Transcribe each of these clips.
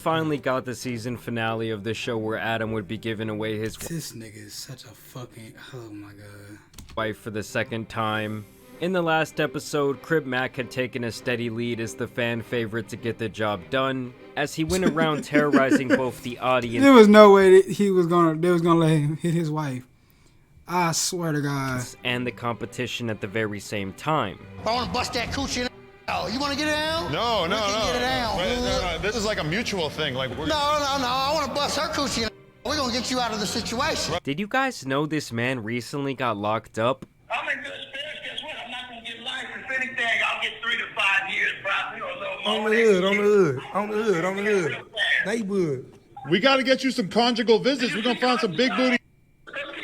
Finally got the season finale of the show where Adam would be giving away his This nigga is such a fucking, oh my god, wife for the second time. In the last episode, Crip Mac had taken a steady lead as the fan favorite to get the job done, as he went around terrorizing both the audience. There was no way that they was gonna let him hit his wife. I swear to God. And the competition at the very same time. I want to bust that coochie. Oh, you want to get it down? No. Get it down. No. This is like a mutual thing. Like No. I want to bust her coochie. We're gonna get you out of the situation. Did you guys know this man recently got locked up? I'm in good spirits. Guess what? I'm not gonna get life. If anything, I'll get 3 to 5 years, probably, or a little more. On the hood. Neighborhood. we got to get you some conjugal visits. We're gonna find some big booty.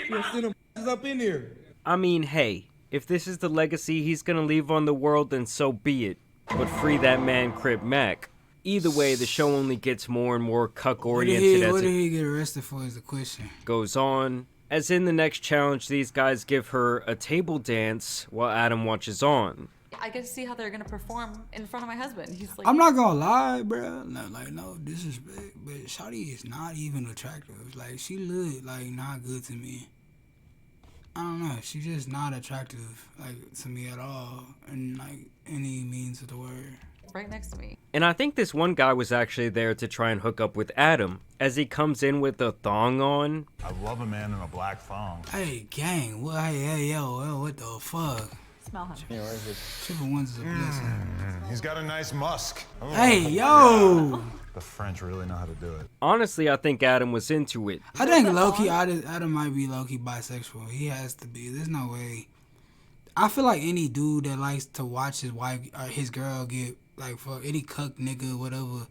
You'll send them up in here. I mean, hey, if this is the legacy he's gonna leave on the world, then so be it. But free that man Crip Mac. Either way, the show only gets more and more cuck-oriented What as did it he get arrested for is the question. goes on. As in the next challenge, these guys give her a table dance while Adam watches on. I get to see how they're gonna perform in front of my husband. He's like, I'm not gonna lie, bro. No disrespect, but Shawty is not even attractive. Like, she look like not good to me. I don't know. She's just not attractive, like, to me at all, in like any means of the word. right next to me. And I think this one guy was actually there to try and hook up with Adam, as he comes in with a thong on. I love a man in a black thong. Hey, gang, what? Hey, yo, what the fuck? Smell him. Triple ones is a blessing. He's got a nice musk. Oh, Hey, yo! The French really know how to do it. Honestly, I think Adam was into it. I think low-key, Adam might be low-key bisexual. He has to be. There's no way. I feel like any dude that likes to watch his wife or his girl get, like, fuck, any cuck nigga, whatever,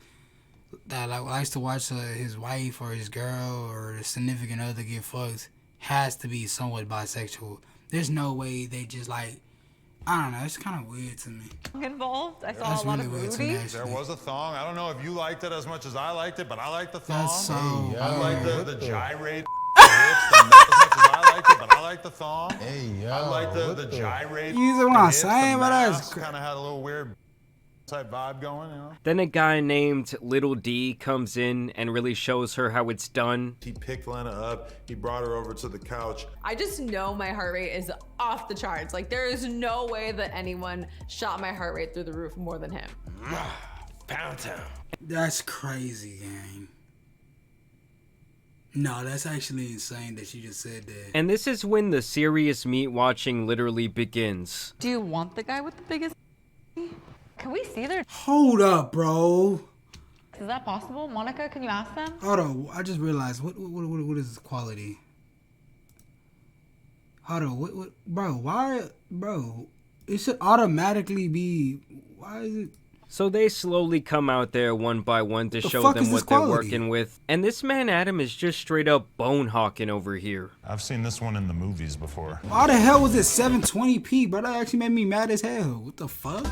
that like likes to watch his wife or his girl or his significant other get fucked, has to be somewhat bisexual. There's no way they just, like, I don't know. It's kind of weird to me. Involved. I saw That's a lot really of weird to me, movies. There actually. was a thong. I don't know if you liked it as much as I liked it, but I liked the thong. That's so I like weird. the gyrate. Hips, the nuts as much as I liked it, but I like the thong. Hey, yo. I like the gyrate. You see what I'm saying? But that's kind of had a little weird type vibe going, you know. Then a guy named Little D comes in and really shows her how it's done. He picked Lena up, he brought her over to the couch. I just know my heart rate is off the charts. Like, there is no way that anyone shot my heart rate through the roof more than him. Pound town. That's crazy, gang. No, that's actually insane that you just said that. And this is when the serious meat watching literally begins. Do you want the guy with the biggest? Can we see their? Hold up, bro. Is that possible? Monica, can you ask them? Hold on. I just realized what is quality? Hold on. What bro? Why, bro? It should automatically be. Why is it? So they slowly come out there one by one to show fuck them is this what they're quality? working with. And this man Adam is just straight up bone hawking over here. I've seen this one in the movies before. Why the hell was it 720p, bro? That actually made me mad as hell. What the fuck?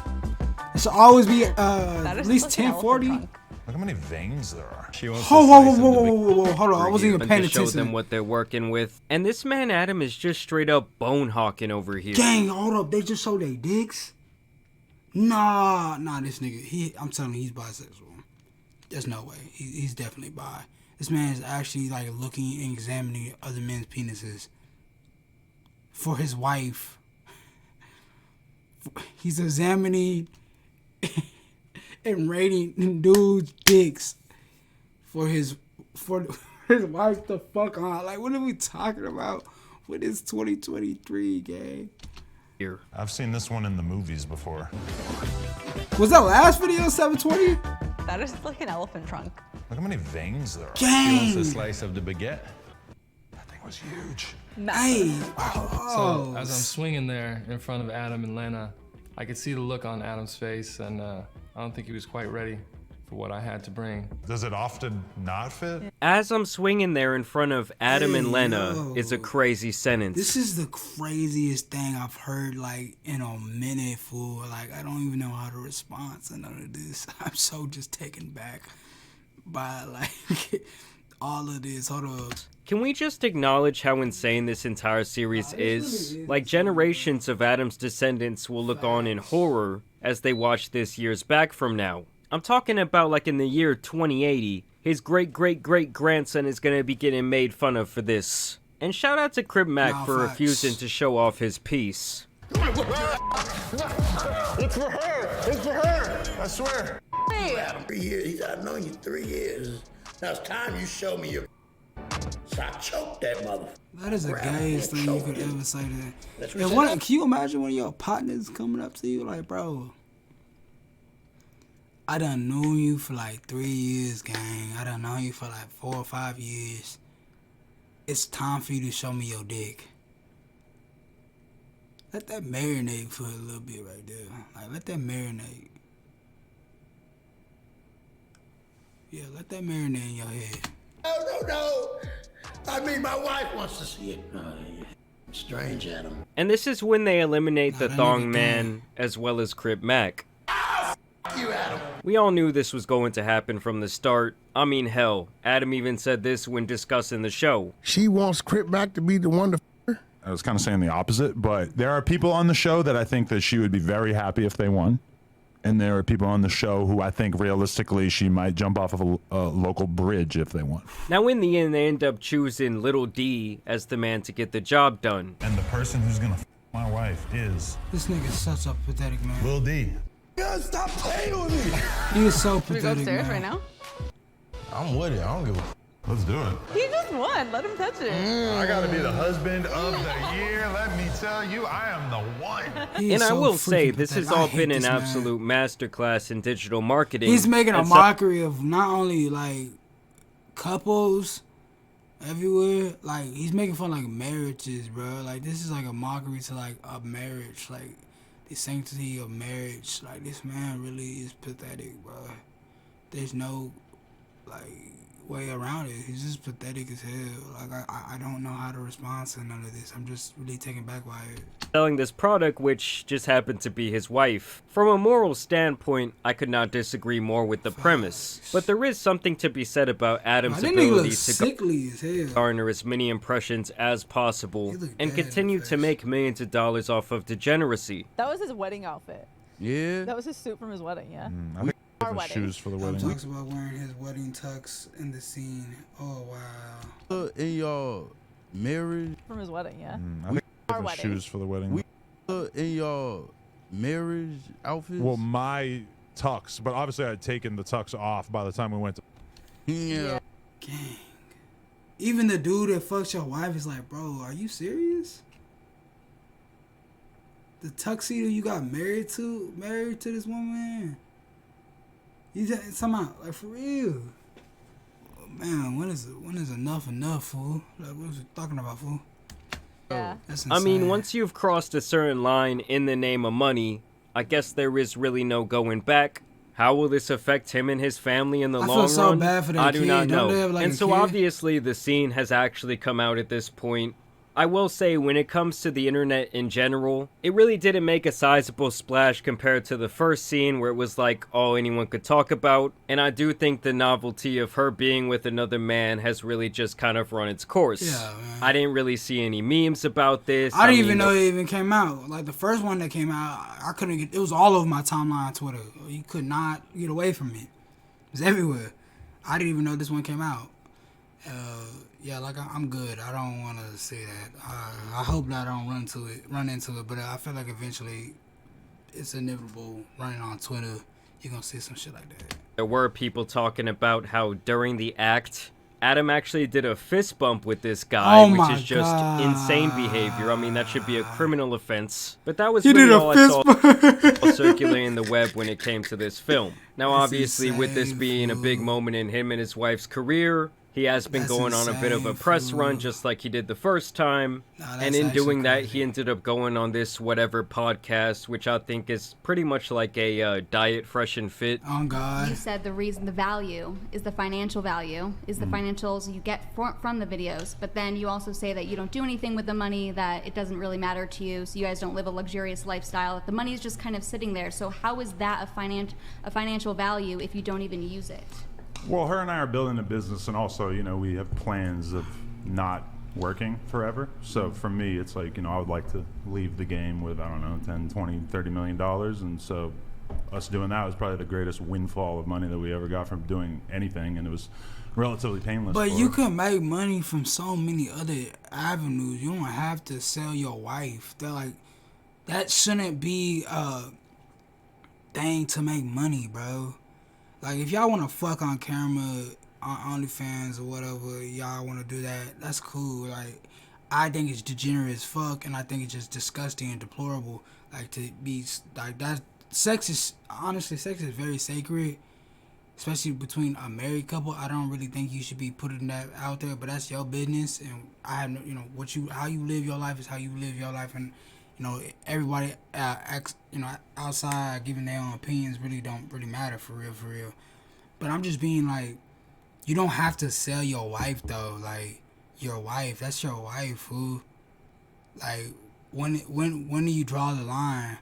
It should always be at least like an elephant 1040. trunk. Look how many veins there are. Whoa, hold on. I wasn't even But paying to show attention. them what they're working with. And this man Adam is just straight up bone hawking over here. Gang, hold up. They just showed their dicks? Nah, this nigga. I'm telling you, he's bisexual. There's no way. He's definitely bi. This man is actually, like, looking and examining other men's penises for his wife. He's examining and rating dudes' dicks for his wife to fuck on. Like, what are we talking about with this 2023, gang? Here. I've seen this one in the movies before. Was that last video 720? That is like an elephant trunk. Look how many veins there are. Gang! A slice of the baguette. That thing was huge. Hey! So as I'm swinging there in front of Adam and Lena, I could see the look on Adam's face, and I don't think he was quite ready for what I had to bring. Does it often not fit? As I'm swinging there in front of Adam and Hey, Lena yo. is a crazy sentence. This is the craziest thing I've heard, like, in a minute, fool. Like, I don't even know how to respond to none of this. I'm so just taken back by, like, all of this. Hold up. Can we just acknowledge how insane this entire series is? Like, generations of Adam's descendants will look on in horror as they watch this years back from now. I'm talking about like in the year 2080, his great-great-great-grandson is gonna be getting made fun of for this. And shout out to Crib Mac for refusing to show off his piece. It's for her. It's for her. I swear. Hey. 3 years. I've known you 3 years. Now it's time you show me your. So I choked that mother. That is the gayest thing you could ever say to that. And can you imagine one of your partners coming up to you like, bro, I done known you for like 3 years, gang. I done known you for like 4 or 5 years. It's time for you to show me your dick. Let that marinate for a little bit right there. Like, let that marinate. Yeah, let that marinate in your head. No. I mean, my wife wants to see it. Strange, Adam. And this is when they eliminate the Thong Man as well as Crib Mac. You, Adam. We all knew this was going to happen from the start. I mean, hell, Adam even said this when discussing the show. She wants Crip Mac to be the one to f*** her? I was kind of saying the opposite, but there are people on the show that I think that she would be very happy if they won. And there are people on the show who I think realistically she might jump off of a local bridge if they won. Now in the end, they end up choosing Little D as the man to get the job done. And the person who's gonna f my wife is... This nigga's such a pathetic man. Lil D. God, stop playing with me. He is so Should we pathetic, go upstairs man. right now? I'm with it. I don't give a f***. Let's do it. He just won. Let him touch it. I gotta be the husband of the year. Let me tell you, I am the one. And I will say, this has all been an absolute masterclass in digital marketing. He's making a mockery of not only like couples everywhere, like he's making fun of like marriages, bro. Like this is like a mockery to like a marriage, like the sanctity of marriage. Like this man really is pathetic, bro. There's no like way around it. He's just pathetic as hell. Like I don't know how to respond to none of this. I'm just really taken back by it. Selling this product, which just happened to be his wife. From a moral standpoint, I could not disagree more with the premise. But there is something to be said about Adam's ability to garner as many impressions as possible and continue to make millions of dollars off of degeneracy. That was his wedding outfit. Yeah. That was his suit from his wedding, yeah. I think Our wedding. shoes for the wedding. Talks about wearing his wedding tux in the scene. Oh wow. In y'all marriage. From his wedding, yeah. I think Our wedding. shoes for the wedding. In y'all marriage outfits. Well, my tux, but obviously I had taken the tux off by the time we went to. Yeah. Gang. Even the dude that fucks your wife is like, bro, are you serious? The tuxedo you got married to this woman? You just somehow like for real? Oh, man, when is enough fool? Like what was you talking about, fool? Yeah. That's I mean, insane. once you've crossed a certain line in the name of money, I guess there is really no going back. How will this affect him and his family in the long run? I feel so bad for that I do kid. not Don't know. they have, like, And a so kid? obviously the scene has actually come out at this point. I will say, when it comes to the internet in general, it really didn't make a sizable splash compared to the first scene where it was like all anyone could talk about, and I do think the novelty of her being with another man has really just kind of run its course. Yeah, man. I didn't really see any memes about this. I didn't mean, even know it even came out. Like the first one that came out, I couldn't get. It was all over my timeline on Twitter. You could not get away from it. It was everywhere. I didn't even know this one came out. Yeah, like I'm good. I don't want to say that. I hope that I don't run into it. But I feel like eventually, it's inevitable. Running on Twitter, you're gonna see some shit like that. There were people talking about how during the act, Adam actually did a fist bump with this guy, which is just insane behavior. I mean, that should be a criminal offense. But that was really all I saw circulating the web when it came to this film. Now, obviously, with this being a big moment in him and his wife's career, he has been going on a bit of a press run just like he did the first time. And in doing that, he ended up going on this whatever podcast, which I think is pretty much like a diet fresh and fit. Oh, God. You said the reason the value is the financial value, is the financials you get from the videos. But then you also say that you don't do anything with the money, that it doesn't really matter to you, so you guys don't live a luxurious lifestyle. The money is just kind of sitting there. So how is that a financial value if you don't even use it? Well, her and I are building a business, and also, you know, we have plans of not working forever. So for me, it's like, you know, I would like to leave the game with, I don't know, 10, 20, $30 million. And so us doing that was probably the greatest windfall of money that we ever got from doing anything, and it was relatively painless. But for you her. can make money from so many other avenues. You don't have to sell your wife. That shouldn't be a thing to make money, bro. Like, if y'all want to fuck on camera, on OnlyFans or whatever, y'all want to do that, that's cool. Like, I think it's degenerate as fuck, and I think it's just disgusting and deplorable. Like, to be, like, that, honestly, sex is very sacred, especially between a married couple. I don't really think you should be putting that out there, but that's your business, and I have no, how you live your life is how you live your life, and, everybody, outside giving their own opinions really don't really matter for real. But I'm just being like, you don't have to sell your wife though. Like, your wife, that's your wife, fool. Like, when do you draw the line?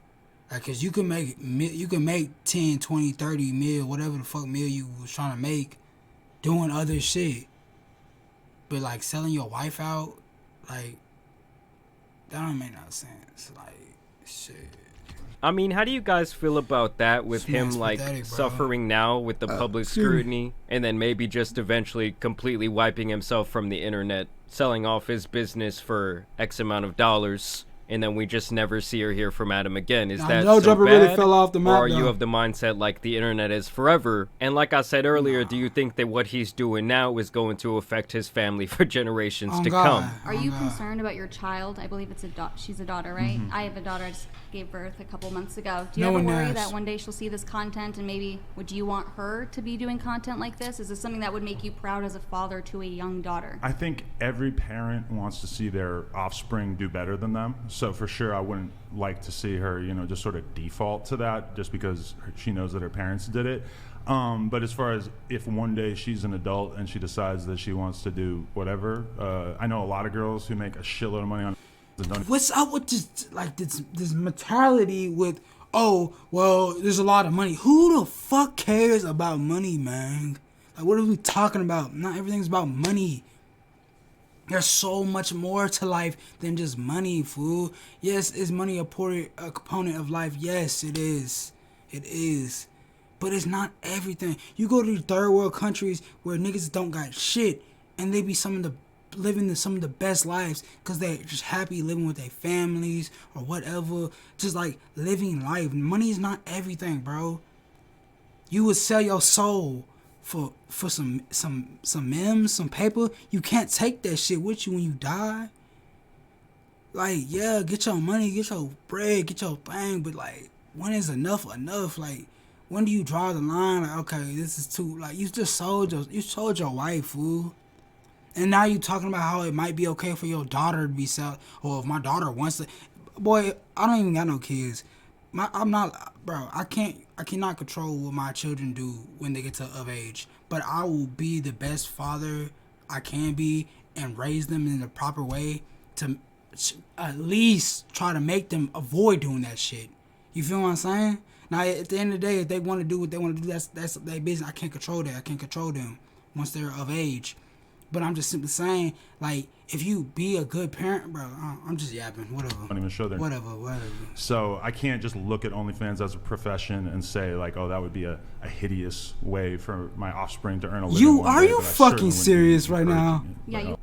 Like, cause you can make 10, 20, 30 mil, whatever the fuck mil you was trying to make, doing other shit. But like selling your wife out, like, that don't make no sense. Like, shit. I mean, how do you guys feel about that with him, like, pathetic, bro. suffering now with the public scrutiny, and then maybe just eventually completely wiping himself from the internet, selling off his business for X amount of dollars, and then we just never see or hear from Adam again? Is that so Jumper bad? really fell off the map, or are you though. of the mindset like the internet is forever? And like I said earlier, do you think that what he's doing now is going to affect his family for generations to come? Are you concerned about your child? I believe it's she's a daughter, right? Mhm. I have a daughter. I just gave birth a couple months ago. Do you No ever one worry has. that one day she'll see this content and maybe would you want her to be doing content like this? Is this something that would make you proud as a father to a young daughter? I think every parent wants to see their offspring do better than them. So for sure, I wouldn't like to see her, just sort of default to that just because she knows that her parents did it. But as far as if one day she's an adult and she decides that she wants to do whatever, I know a lot of girls who make a shitload of money on. What's up with this mentality with, oh, well, there's a lot of money. Who the fuck cares about money, man? Like, what are we talking about? Not everything's about money. There's so much more to life than just money, fool. Yes, is money a component of life? Yes, it is. It is. But it's not everything. You go to these third world countries where niggas don't got shit, and they be living some of the best lives because they're just happy living with their families or whatever. Just like living life. Money is not everything, bro. You would sell your soul for some memes, some paper. You can't take that shit with you when you die. Like, yeah, get your money, get your bread, get your thing, but like, when is enough? Like, when do you draw the line? Like, okay, this is too, like, you sold your wife, fool. And now you talking about how it might be okay for your daughter to be sold, or if my daughter wants to. Boy, I don't even got no kids. I cannot control what my children do when they get of age. But I will be the best father I can be and raise them in the proper way to at least try to make them avoid doing that shit. You feel what I'm saying? Now, at the end of the day, if they want to do what they want to do, that's their business. I can't control that. I can't control them once they're of age. But I'm just simply saying, like, if you be a good parent, bro, I'm just yapping. Whatever. Don't even show their. Whatever. So I can't just look at OnlyFans as a profession and say like, oh, that would be a hideous way for my offspring to earn a living. Are you fucking serious right now? Yeah.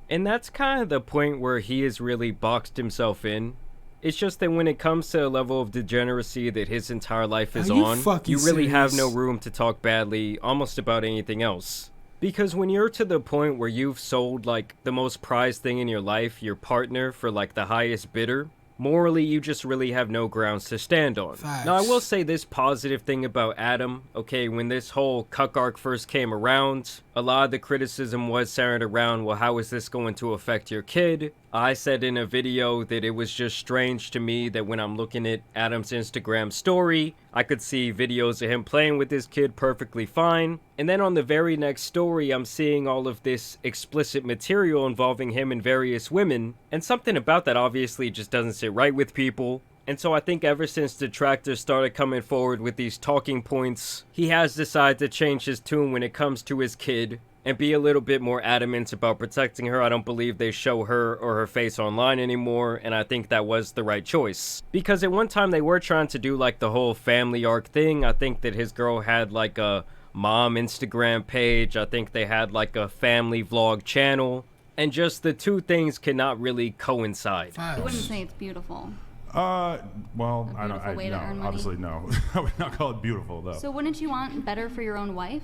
And that's kind of the point where he has really boxed himself in. It's just that when it comes to a level of degeneracy that his entire life is on, you really have no room to talk badly almost about anything else. Because when you're to the point where you've sold, like, the most prized thing in your life, your partner, for, like, the highest bidder, morally, you just really have no grounds to stand on. Facts. Now, I will say this positive thing about Adam. Okay, when this whole cuck arc first came around, a lot of the criticism was centered around, well, how is this going to affect your kid? I said in a video that it was just strange to me that when I'm looking at Adam's Instagram story, I could see videos of him playing with his kid perfectly fine. And then on the very next story, I'm seeing all of this explicit material involving him and various women. And something about that obviously just doesn't sit right with people. And so I think ever since detractors started coming forward with these talking points, he has decided to change his tune when it comes to his kid. and be a little bit more adamant about protecting her. I don't believe they show her or her face online anymore, and I think that was the right choice. Because at one time they were trying to do like the whole family arc thing. I think that his girl had like a mom Instagram page. I think they had like a family vlog channel. And just the two things cannot really coincide. I wouldn't say it's beautiful. Well, I don't. way to earn money? Obviously, no. I would not call it beautiful, though. So wouldn't you want better for your own wife?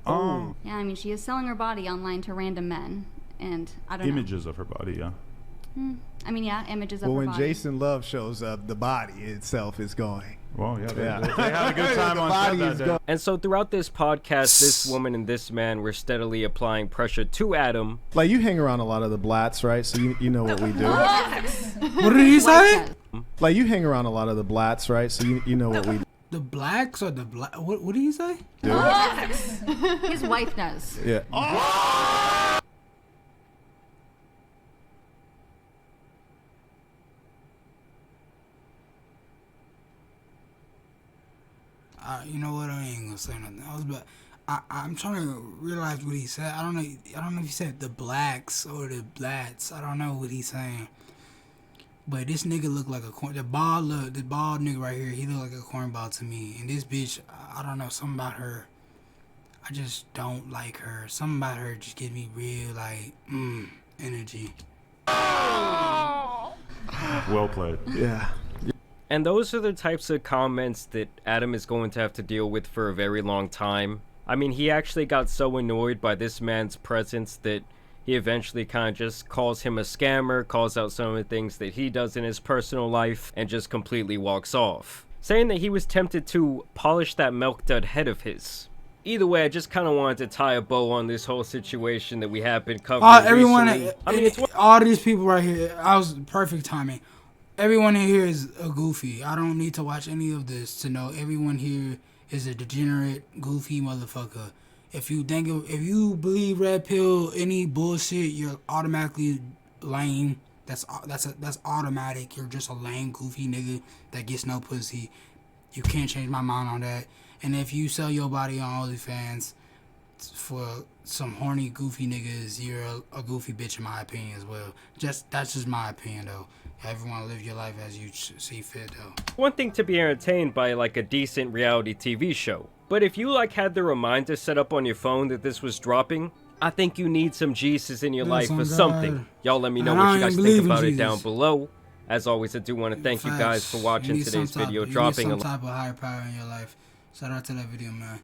Yeah, I mean, she is selling her body online to random men, and I don't know. Images of her body, yeah. I mean, yeah, images of her Well, when body. Jason Love shows up, the body itself is going. Well, yeah, they had a good time on set that day. And so throughout this podcast, this woman and this man were steadily applying pressure to Adam. Like, you hang around a lot of the blats, right? So you know what we do. What did he say? Like, you hang around a lot of the blats, right? So you know what we do. The blacks or the black? What did he say? His wife does. Yeah. You know what? I ain't gonna say nothing. I'm trying to realize what he said. I don't know if he said the blacks or the blats. I don't know what he's saying. But this nigga look like a corn. The bald nigga right here, he look like a cornball to me. And this bitch, I don't know, something about her. I just don't like her. Something about her just gives me real like energy. Well played. Yeah. And those are the types of comments that Adam is going to have to deal with for a very long time. I mean, he actually got so annoyed by this man's presence that he eventually kind of just calls him a scammer, calls out some of the things that he does in his personal life, and just completely walks off, saying that he was tempted to polish that milk dud head of his. Either way, I just kind of wanted to tie a bow on this whole situation that we have been covering Everyone, recently. I mean, all these people right here, I was perfect timing. Everyone in here is a goofy. I don't need to watch any of this to know everyone here is a degenerate, goofy motherfucker. If you believe red pill, any bullshit, you're automatically lame. That's automatic. You're just a lame, goofy nigga that gets no pussy. You can't change my mind on that. And if you sell your body on OnlyFans for some horny, goofy niggas, you're a goofy bitch in my opinion as well. That's just my opinion though. Everyone live your life as you see fit though. One thing to be entertained by like a decent reality TV show. But if you like had the reminder set up on your phone that this was dropping, I think you need some Jesus in your life or something. Y'all let me know what you guys think about it down below. As always, I do want to thank you guys for watching today's video dropping. You need some type of higher power in your life. Shout out to that video, man.